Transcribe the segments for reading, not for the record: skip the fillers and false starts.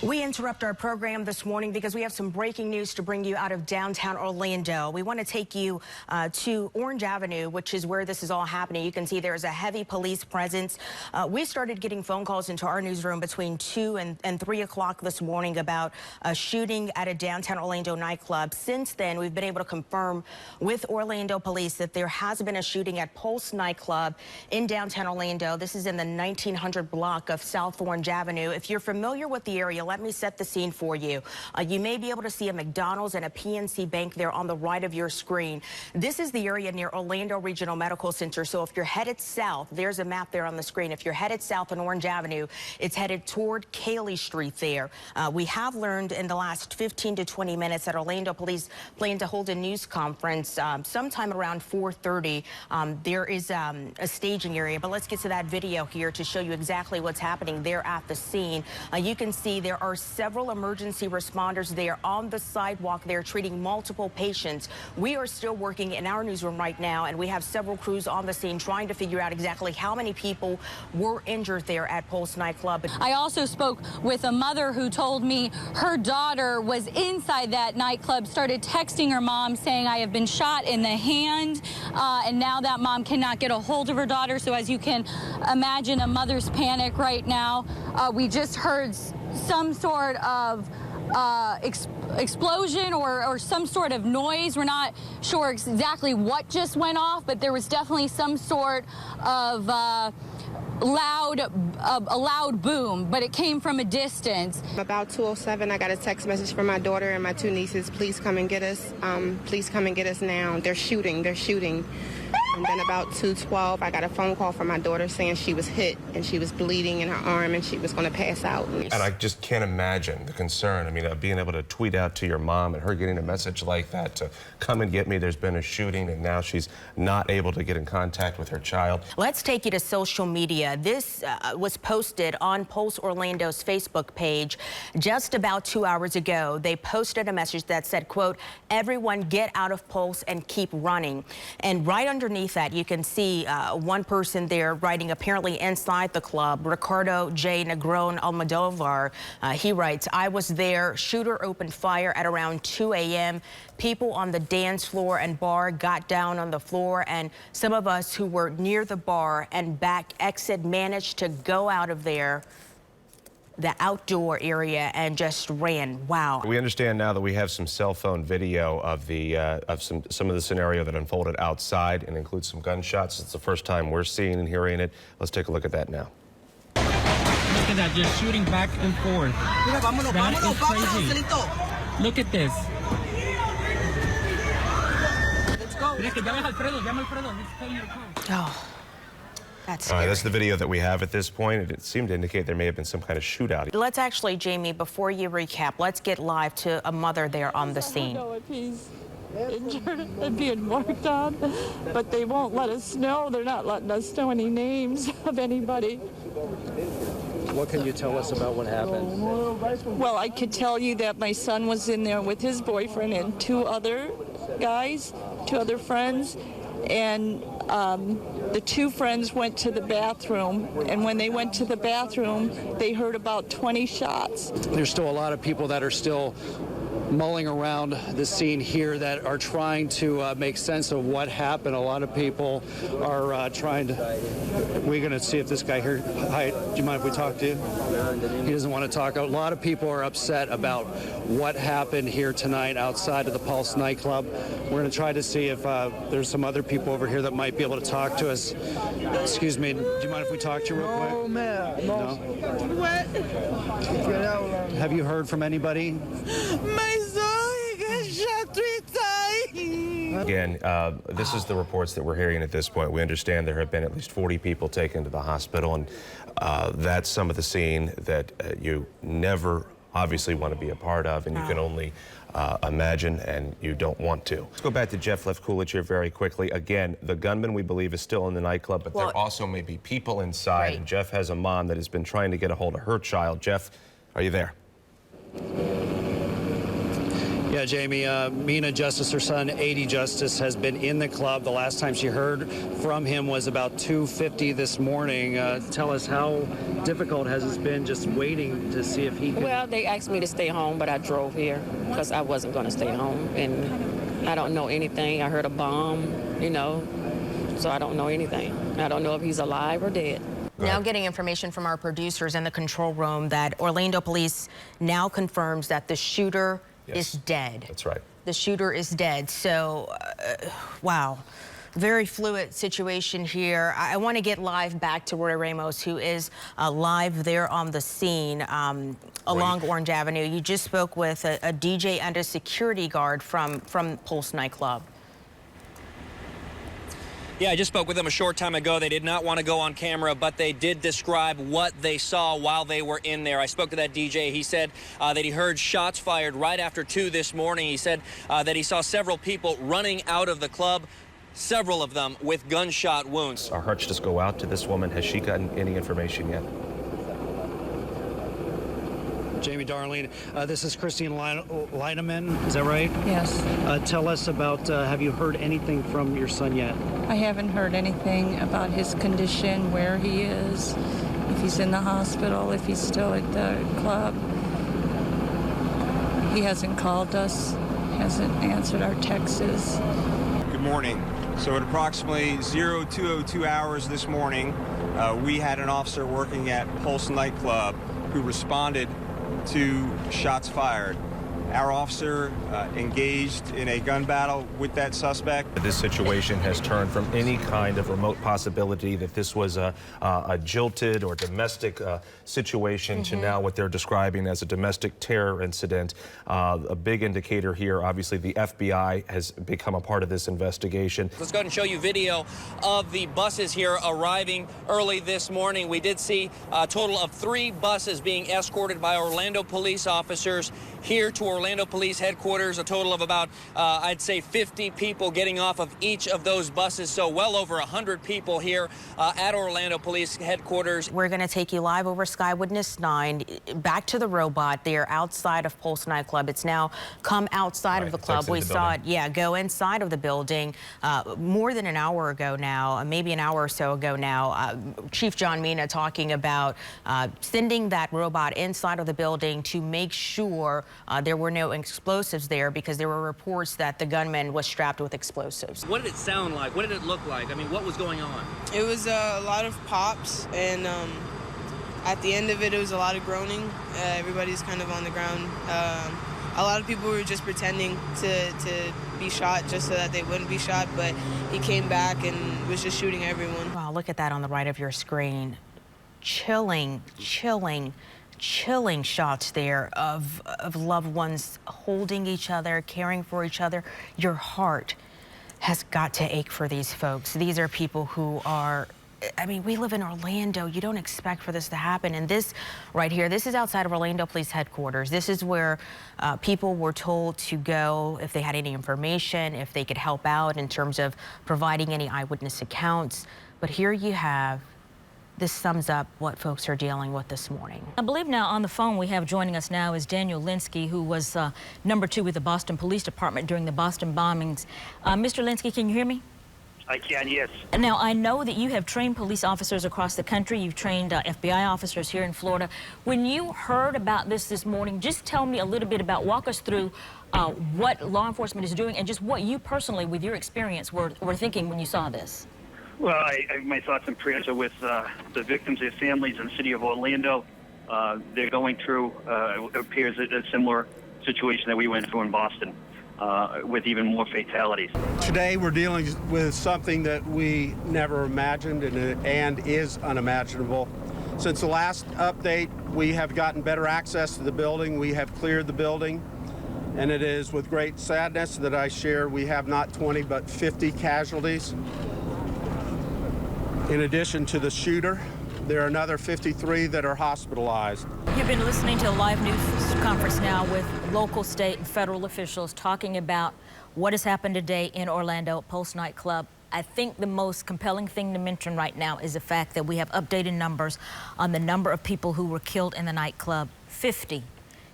We interrupt our program this morning because we have some breaking news to bring you out of downtown Orlando. We want to take you to Orange Avenue, which is where this is all happening. You can see there is a heavy police presence. We started getting phone calls into our newsroom between 2 and 3 o'clock this morning about a shooting at a downtown Orlando nightclub. Since then, we've been able to confirm with Orlando police that there has been a shooting at Pulse nightclub in downtown Orlando. This is in the 1900 block of South Orange Avenue. If you're familiar with the area, let me set the scene for you. You may be able to see a McDonald's and a PNC Bank there on the right of your screen. This is the area near Orlando Regional Medical Center. So if you're headed south, there's a map there on the screen. If you're headed south on Orange Avenue, it's headed toward Cayley Street there. We have learned in the last 15 to 20 minutes that Orlando police plan to hold a news conference sometime around 4:30. There is a staging area, but let's get to that video here to show you exactly what's happening there at the scene. You can see there are several emergency responders there on the sidewalk. They're treating multiple patients. We are still working in our newsroom right now, and we have several crews on the scene trying to figure out exactly how many people were injured there at Pulse nightclub. I also spoke with a mother who told me her daughter was inside that nightclub, started texting her mom saying, "I have been shot in the hand," and now that mom cannot get a hold of her daughter. So as you can imagine, a mother's panic right now. We just heard some sort of explosion or some sort of noise. We're not sure exactly what just went off, but there was definitely some sort of a loud boom, but it came from a distance. About 2:07, I got a text message from my daughter and my two nieces. Please come and get us. Please come and get us now. They're shooting. And then about 2:12, I got a phone call from my daughter saying she was hit and she was bleeding in her arm and she was going to pass out. And I just can't imagine the concern. I mean, being able to tweet out to your mom and her getting a message like that to come and get me. There's been a shooting and now she's not able to get in contact with her child. Let's take you to social media. This was posted on Pulse Orlando's Facebook page just about 2 hours ago. They posted a message that said, quote, "Everyone get out of Pulse and keep running." And right underneath that, you can see one person there writing apparently inside the club, Ricardo J. Negron Almodovar. He writes, "I was there. Shooter opened fire at around 2 a.m. People on the dance floor and bar got down on the floor, and some of us who were near the bar and back exit managed to go out of there, the outdoor area, and just ran." Wow. We understand now that we have some cell phone video of the some of the scenario that unfolded outside and includes some gunshots. It's the first time we're seeing and hearing it. Let's take a look at that now. Look at that, just shooting back and forth. That is crazy. Look at this. Let's go. Oh. That's All right, that's the video that we have at this point. It seemed to indicate there may have been some kind of shootout. Let's actually, Jamie, before you recap, let's get live to a mother there on the scene. I don't know if he's injured and being worked on, but they won't let us know. They're not letting us know any names of anybody. What can you tell us about what happened? Well, I could tell you that my son was in there with his boyfriend and two other guys, two other friends, and the two friends went to the bathroom, and when they went to the bathroom, they heard about 20 shots. There's still a lot of people that are still mulling around the scene here that are trying to make sense of what happened. A lot of people are trying to... We're going to see if this guy here... Hi, do you mind if we talk to you? He doesn't want to talk. A lot of people are upset about what happened here tonight outside of the Pulse nightclub. We're going to try to see if there's some other people over here that might be able to talk to us. Excuse me, do you mind if we talk to you real quick? Oh, man. No. What? Have you heard from anybody? My son, he got shot 3 times. Again, this is the reports that we're hearing at this point. We understand there have been at least 40 people taken to the hospital, and that's some of the scene that you never obviously want to be a part of, and you can only imagine, and you don't want to. Let's go back to Jeff Lefkulich here very quickly. Again, the gunman, we believe, is still in the nightclub, but there also may be people inside. Right. And Jeff has a mom that has been trying to get a hold of her child. Jeff, are you there? Yeah, Jamie, Mina Justice, her son, 80 Justice, has been in the club. The last time she heard from him was about 2:50 this morning. Tell us, how difficult has it been just waiting to see if he can... Well, they asked me to stay home, but I drove here because I wasn't going to stay home. And I don't know anything. I heard a bomb, you know, so I don't know anything. I don't know if he's alive or dead. Now getting information from our producers in the control room that Orlando police now confirms that the shooter is dead. That's right. The shooter is dead. So, wow. Very fluid situation here. I want to get live back to Roy Ramos, who is live there on the scene along Orange Avenue. You just spoke with a DJ and a security guard from Pulse nightclub. Yeah, I just spoke with them a short time ago. They did not want to go on camera, but they did describe what they saw while they were in there. I spoke to that DJ. He said that he heard shots fired right after 2 this morning. He said that he saw several people running out of the club, several of them with gunshot wounds. Our hearts just go out to this woman. Has she gotten any information yet? Jamie, Darlene, this is Christine Leineman, is that right? Yes. Tell us about, have you heard anything from your son yet? I haven't heard anything about his condition, where he is, if he's in the hospital, if he's still at the club. He hasn't called us, hasn't answered our texts. Good morning. So at approximately 02:02 hours this morning, we had an officer working at Pulse nightclub who responded to shots fired. Our officer engaged in a gun battle with that suspect. This situation has turned from any kind of remote possibility that this was a jilted or domestic situation to now what they're describing as a domestic terror incident. A big indicator here, obviously, the FBI has become a part of this investigation. Let's go ahead and show you video of the buses here arriving early this morning. We did see a total of 3 buses being escorted by Orlando police officers here to Orlando Police Headquarters, a total of about, I'd say, 50 people getting off of each of those buses, so well over 100 people here at Orlando Police Headquarters. We're going to take you live over Eyewitness 9, back to the robot there outside of Pulse nightclub. It's now come outside of the club. We saw it, go inside of the building more than an hour ago now, maybe an hour or so ago now. Chief John Mina talking about sending that robot inside of the building to make sure there were no explosives there, because there were reports that the gunman was strapped with explosives. What did it sound like? What did it look like? I mean, what was going on? It was a lot of pops, and at the end of it, it was a lot of groaning. Everybody's kind of on the ground. A lot of people were just pretending to be shot just so that they wouldn't be shot, but he came back and was just shooting everyone. Wow, look at that on the right of your screen. Chilling shots there of loved ones holding each other, caring for each other. Your heart has got to ache for these folks. These are people who are, I mean, we live in Orlando. You don't expect for this to happen. And this right here, this is outside of Orlando Police Headquarters. This is where people were told to go if they had any information, if they could help out in terms of providing any eyewitness accounts. But here you have, this sums up what folks are dealing with this morning. I believe now on the phone we have joining us now is Daniel Linsky, who was number 2 with the Boston Police Department during the Boston bombings. Mr. Linsky, can you hear me? I can, yes. Now, I know that you have trained police officers across the country. You've trained FBI officers here in Florida. When you heard about this morning, just tell me a little bit about, walk us through what law enforcement is doing and just what you personally, with your experience, were thinking when you saw this. Well, my thoughts and prayers are with the victims, their families, in the city of Orlando. They're going through, it appears, a similar situation that we went through in Boston, with even more fatalities. Today we're dealing with something that we never imagined and is unimaginable. Since the last update, we have gotten better access to the building. We have cleared the building, and it is with great sadness that I share we have not 20 but 50 casualties. In addition to the shooter, there are another 53 that are hospitalized. You've been listening to a live news conference now with local, state, and federal officials talking about what has happened today in Orlando at Pulse nightclub. I think the most compelling thing to mention right now is the fact that we have updated numbers on the number of people who were killed in the nightclub. 50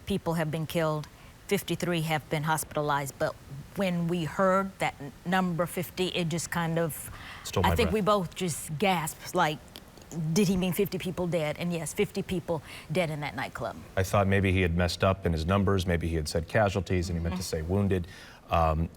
people have been killed. 53 have been hospitalized, but when we heard that number 50, it just kind of, I think we both just gasped, like, did he mean 50 people dead? And yes, 50 people dead in that nightclub. I thought maybe he had messed up in his numbers. Maybe he had said casualties and he meant to say wounded.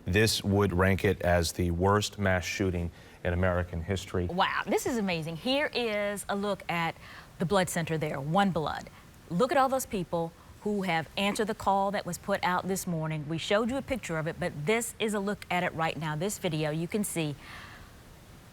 This would rank it as the worst mass shooting in American history. Wow, this is amazing. Here is a look at the blood center there, One Blood. Look at all those people who have answered the call that was put out this morning. We showed you a picture of it, but this is a look at it right now. This video you can see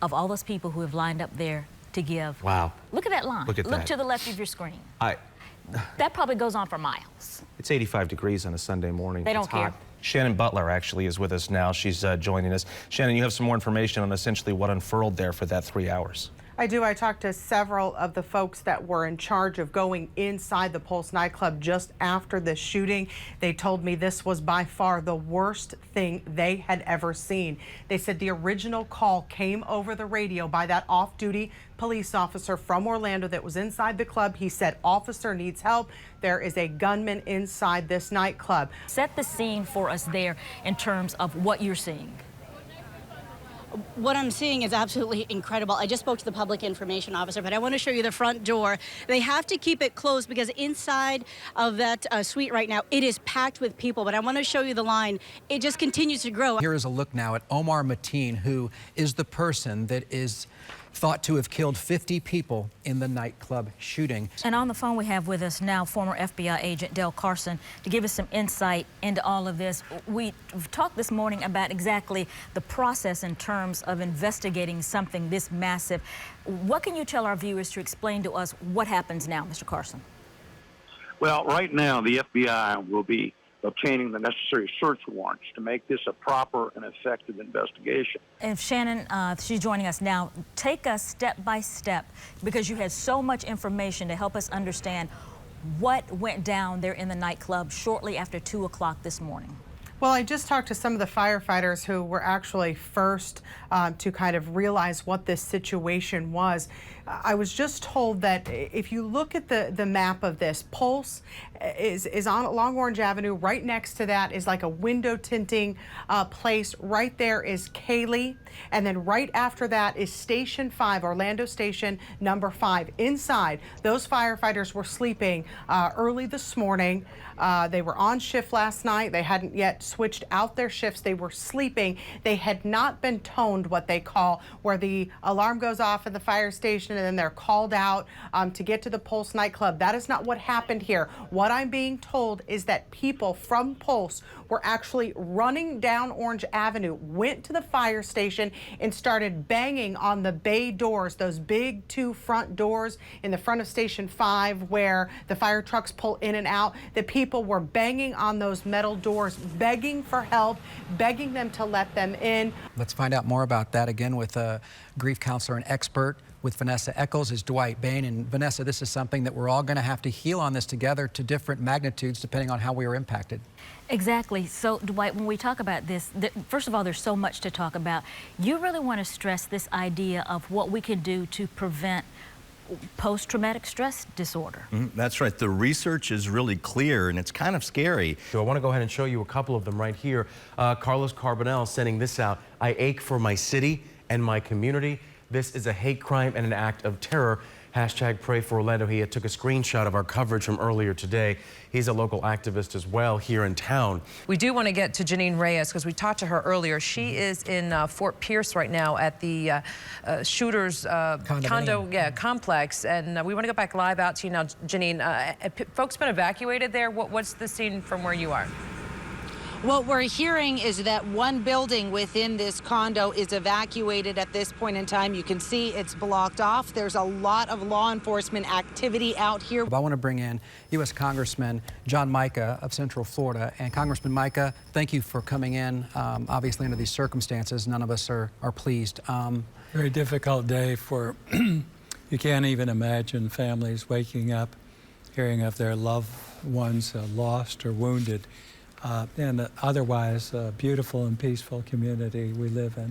of all those people who have lined up there to give. Wow. Look at that line. Look at that. Look to the left of your screen. That probably goes on for miles. It's 85 degrees on a Sunday morning. They don't It's hot. care. Shannon Butler actually is with us now. She's joining us. Shannon, you have some more information on essentially what unfurled there for that 3 hours. I do. I talked to several of the folks that were in charge of going inside the Pulse nightclub just after the shooting. They told me this was by far the worst thing they had ever seen. They said the original call came over the radio by that off-duty police officer from Orlando that was inside the club. He said, "Officer needs help. There is a gunman inside this nightclub." Set the scene for us there in terms of what you're seeing. What I'm seeing is absolutely incredible. I just spoke to the public information officer, but I want to show you the front door. They have to keep it closed because inside of that suite right now, it is packed with people. But I want to show you the line. It just continues to grow. Here is a look now at Omar Mateen, who is the person that is thought to have killed 50 people in the nightclub shooting. And on the phone we have with us now former FBI agent Del Carson to give us some insight into all of this. We've talked this morning about exactly the process in terms of investigating something this massive. What can you tell our viewers to explain to us what happens now, Mr. Carson? Well, right now the FBI will be obtaining the necessary search warrants to make this a proper and effective investigation. And Shannon, she's joining us now. Take us step by step, because you had so much information to help us understand what went down there in the nightclub shortly after 2 o'clock this morning. Well, I just talked to some of the firefighters who were actually first to kind of realize what this situation was. I was just told that if you look at the map of this, Pulse is on along Orange Avenue. Right next to that is like a window tinting place. Right there is Kaylee. And then right after that is Station 5, Orlando Station number 5. Inside, those firefighters were sleeping early this morning. They were on shift last night. They hadn't yet switched out their shifts. They were sleeping. They had not been toned, what they call, where the alarm goes off at the fire station and then they're called out to get to the Pulse nightclub. That is not what happened here. What I'm being told is that people from Pulse were actually running down Orange Avenue, went to the fire station and started banging on the bay doors, those big 2 front doors in the front of Station 5 where the fire trucks pull in and out. The people were banging on those metal doors, begging for help, begging them to let them in. Let's find out more about that again with a grief counselor and expert with Vanessa Eccles is Dwight Bain. And Vanessa, this is something that we're all going to have to heal on this together to different magnitudes depending on how we were impacted. Exactly. So, Dwight, when we talk about this, first of all, there's so much to talk about. You really want to stress this idea of what we can do to prevent post-traumatic stress disorder. That's right. The research is really clear, and it's kind of scary. So I want to go ahead and show you a couple of them right here. Carlos Carbonell sending this out. I ache for my city and my community. This is a hate crime and an act of terror. Hashtag pray for Orlando. He took a screenshot of our coverage from earlier today. He's a local activist as well here in town. We do want to get to Janine Reyes because we talked to her earlier. She is in Fort Pierce right now at the shooter's condo complex. And we want to go back live out to you now, Janine. Folks been evacuated there. What's the scene from where you are? What we're hearing is that one building within this condo is evacuated at this point in time. You can see it's blocked off. There's a lot of law enforcement activity out here. I want to bring in U.S. Congressman John Mica of Central Florida. And Congressman Mica, thank you for coming in. Obviously, under these circumstances, none of us are pleased. Very difficult day for, you can't even imagine families waking up, hearing of their loved ones lost or wounded. And otherwise, a beautiful and peaceful community we live in.